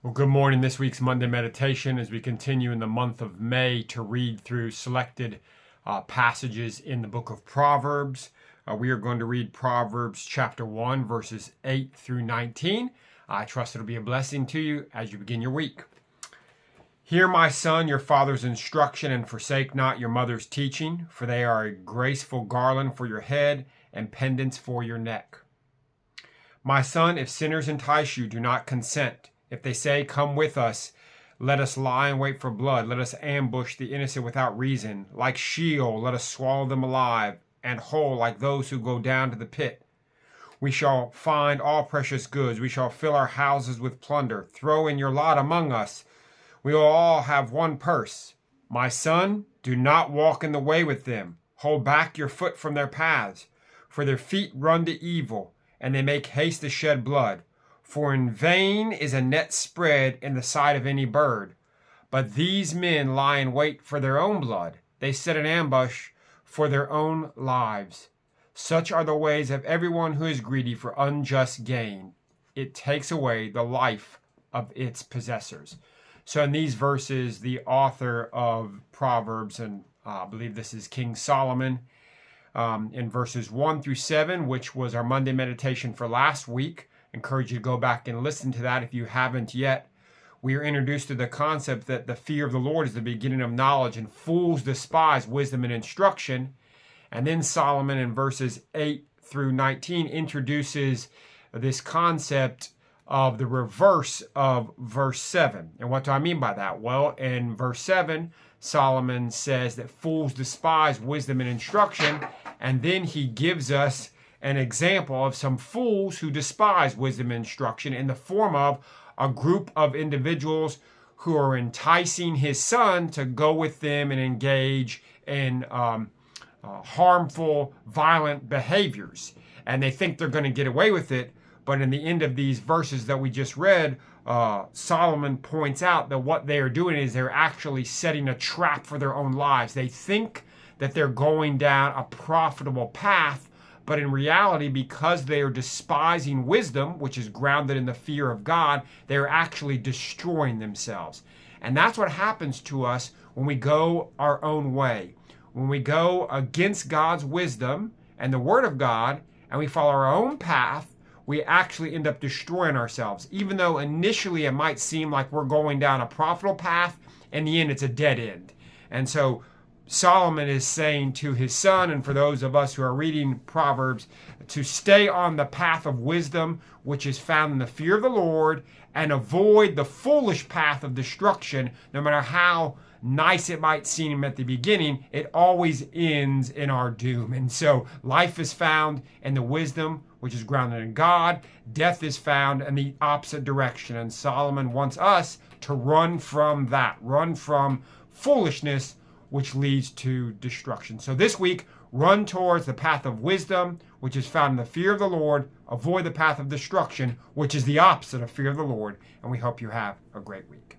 Well, good morning. This week's Monday meditation as we continue in the month of May to read through selected passages in the book of Proverbs. We are going to read Proverbs chapter 1, verses 8 through 19. I trust it'll be a blessing to you as you begin your week. Hear, my son, your father's instruction, and forsake not your mother's teaching, for they are a graceful garland for your head and pendants for your neck. My son, if sinners entice you, do not consent. If they say, come with us, let us lie and wait for blood. Let us ambush the innocent without reason. Like Sheol, let us swallow them alive, and whole like those who go down to the pit. We shall find all precious goods. We shall fill our houses with plunder. Throw in your lot among us. We will all have one purse. My son, do not walk in the way with them. Hold back your foot from their paths. For their feet run to evil, and they make haste to shed blood. For in vain is a net spread in the sight of any bird. But these men lie in wait for their own blood. They set an ambush for their own lives. Such are the ways of everyone who is greedy for unjust gain. It takes away the life of its possessors. So in these verses, the author of Proverbs, and I believe this is King Solomon, in verses 1 through 7, which was our Monday meditation for last week. Encourage you to go back and listen to that if you haven't yet. We are introduced to the concept that the fear of the Lord is the beginning of knowledge, and fools despise wisdom and instruction. And then Solomon in verses 8 through 19 introduces this concept of the reverse of verse 7. And what do I mean by that? Well, in verse 7, Solomon says that fools despise wisdom and instruction, and then he gives us an example of some fools who despise wisdom and instruction in the form of a group of individuals who are enticing his son to go with them and engage in harmful, violent behaviors. And they think they're going to get away with it. But in the end of these verses that we just read, Solomon points out that what they are doing is they're actually setting a trap for their own lives. They think that they're going down a profitable path, but in reality, because they are despising wisdom, which is grounded in the fear of God, they're actually destroying themselves. And that's what happens to us when we go our own way. When we go against God's wisdom and the Word of God, and we follow our own path, we actually end up destroying ourselves. Even though initially it might seem like we're going down a profitable path, in the end it's a dead end. And so Solomon is saying to his son, and for those of us who are reading Proverbs, to stay on the path of wisdom, which is found in the fear of the Lord, and avoid the foolish path of destruction. No matter how nice it might seem at the beginning, it always ends in our doom. And so life is found in the wisdom, which is grounded in God. Death is found in the opposite direction. And Solomon wants us to run from that, run from foolishness, which leads to destruction. So this week, run towards the path of wisdom, which is found in the fear of the Lord. Avoid the path of destruction, which is the opposite of fear of the Lord. And we hope you have a great week.